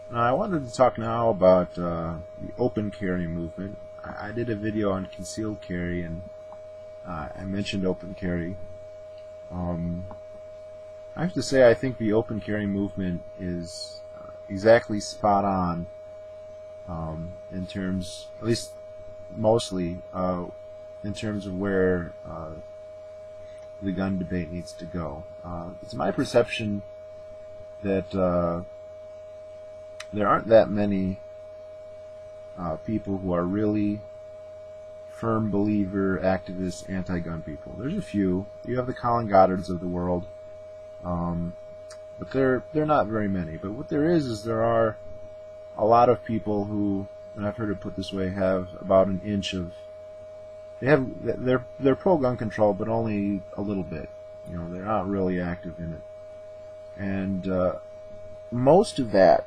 Now, I wanted to talk now about the open carry movement. I did a video on concealed carry, and I mentioned open carry. Um, I have to say, I think the open carry movement is exactly spot on in terms, at least mostly, in terms of where the gun debate needs to go. It's my perception that there aren't that many people who are really firm believer, activist, anti-gun people. There's a few. You have the Colin Goddards of the world, but they're not very many. But what there is there are a lot of people who, and I've heard it put this way, have about an inch of they're pro gun control, but only a little bit. You know, they're not really active in it, and most of that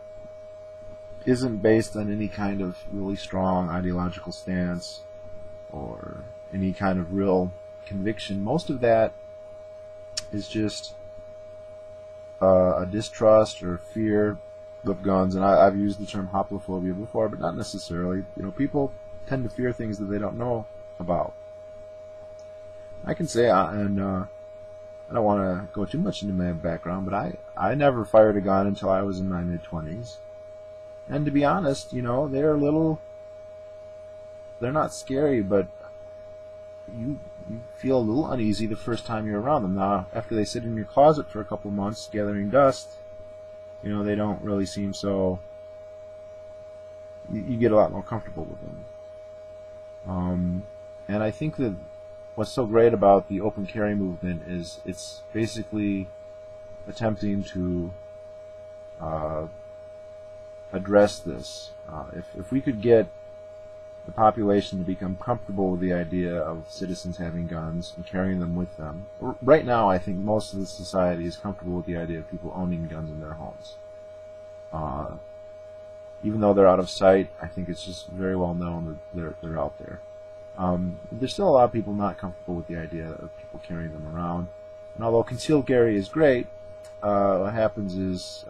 isn't based on any kind of really strong ideological stance or any kind of real conviction. Most of that is just a distrust or fear of guns, and I've used the term hoplophobia before, but not necessarily. You know, people tend to fear things that they don't know about. I can say, and I don't want to go too much into my background, but I never fired a gun until I was in my mid-20s. And to be honest, you know, they're not scary, but you feel a little uneasy the first time you're around them. Now, after they sit in your closet for a couple months gathering dust, you know, they don't really seem so, you get a lot more comfortable with them. And I think that what's so great about the open carry movement is it's basically attempting to address this. If we could get the population to become comfortable with the idea of citizens having guns and carrying them with them. Right now, I think most of the society is comfortable with the idea of people owning guns in their homes. Even though they're out of sight, I think it's just very well known that they're out there. There's still a lot of people not comfortable with the idea of people carrying them around. And although concealed carry is great, what happens is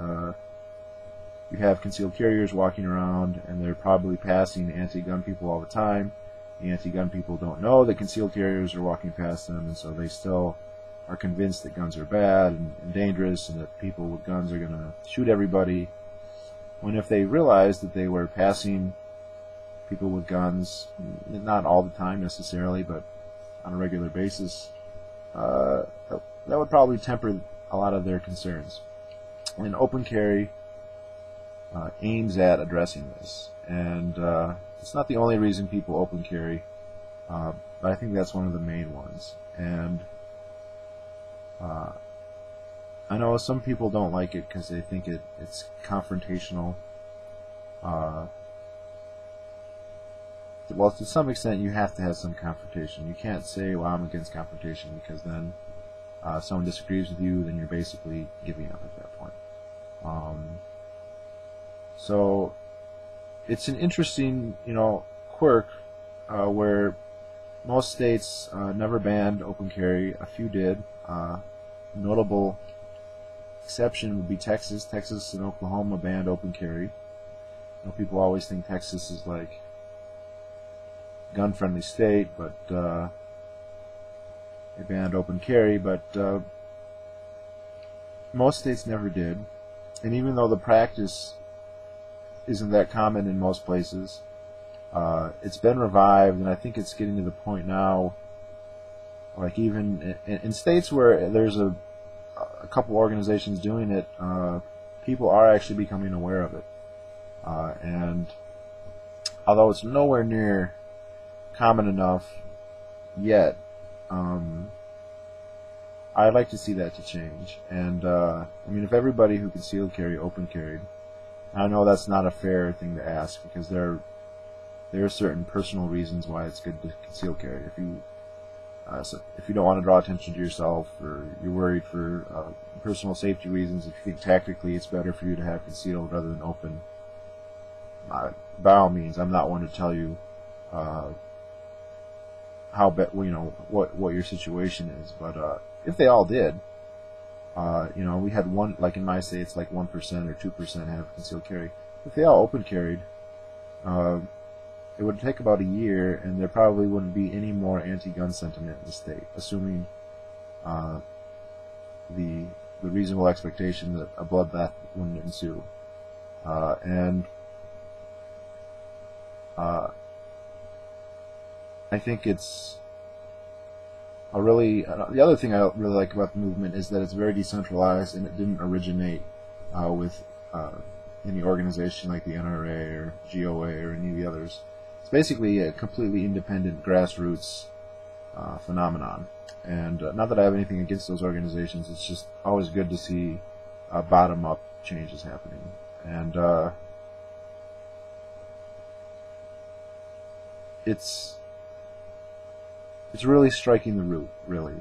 you have concealed carriers walking around, and they're probably passing anti-gun people all the time. The anti-gun people don't know that concealed carriers are walking past them, and so they still are convinced that guns are bad and dangerous, and that people with guns are going to shoot everybody. When if they realized that they were passing people with guns, not all the time necessarily, but on a regular basis, that would probably temper a lot of their concerns. And open carry aims at addressing this, and it's not the only reason people open carry, but I think that's one of the main ones. And I know some people don't like it because they think it's confrontational. Well, to some extent, you have to have some confrontation. You can't say, "Well, I'm against confrontation," because then someone disagrees with you, then you're basically giving up at that point. So it's an interesting, you know, quirk where most states never banned open carry. A few did. Notable exception would be Texas. Texas and Oklahoma banned open carry. You know, people always think Texas is like a gun-friendly state, but they banned open carry. But most states never did. And even though the practice isn't that common in most places, it's been revived, and I think it's getting to the point now, like even in states where there's a couple organizations doing it, people are actually becoming aware of it. And although it's nowhere near common enough yet, I'd like to see that to change. And I mean, if everybody who concealed carry open carried, I know that's not a fair thing to ask, because there are certain personal reasons why it's good to conceal carry. If you don't want to draw attention to yourself, or you're worried for personal safety reasons, if you think tactically it's better for you to have concealed rather than open, by all means, I'm not one to tell you what your situation is. But if they all did, We had one, like in my state, it's like 1% or 2% have concealed carry. If they all open carried, it would take about a year, and there probably wouldn't be any more anti-gun sentiment in the state, assuming the reasonable expectation that a bloodbath wouldn't ensue. And I think it's a really the other thing I really like about the movement is that it's very decentralized, and it didn't originate with any organization like the NRA or GOA or any of the others. It's basically a completely independent grassroots phenomenon. And not that I have anything against those organizations, it's just always good to see bottom-up changes happening. And it's really striking the root, really.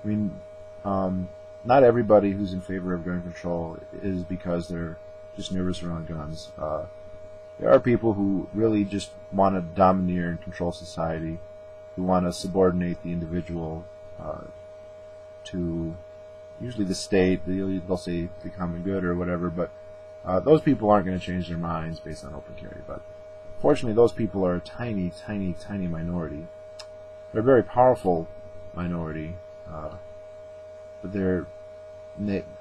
I mean, not everybody who's in favor of gun control is because they're just nervous around guns. There are people who really just want to domineer and control society, who want to subordinate the individual to usually the state. They'll say the common good or whatever, but those people aren't going to change their minds based on open carry. But fortunately, those people are a tiny, tiny, tiny minority. They're a very powerful minority, but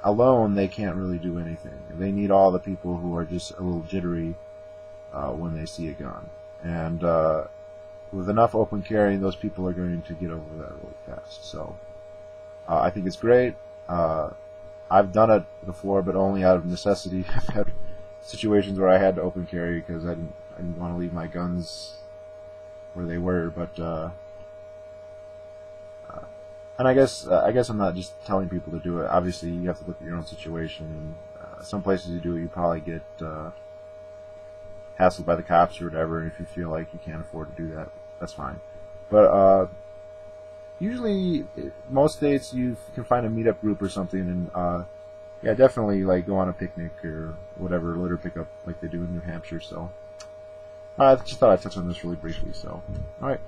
alone they can't really do anything. They need all the people who are just a little jittery when they see a gun. And with enough open carry, those people are going to get over that really fast. So I think it's great. I've done it before, but only out of necessity. I've had situations where I had to open carry because I didn't want to leave my guns where they were. But and I guess I'm not just telling people to do it. Obviously, you have to look at your own situation. Some places you do it, you probably get hassled by the cops or whatever. And if you feel like you can't afford to do that, that's fine. But usually, most states you can find a meetup group or something, and yeah, definitely like go on a picnic or whatever, litter pickup like they do in New Hampshire. So I just thought I'd touch on this really briefly. So, all right.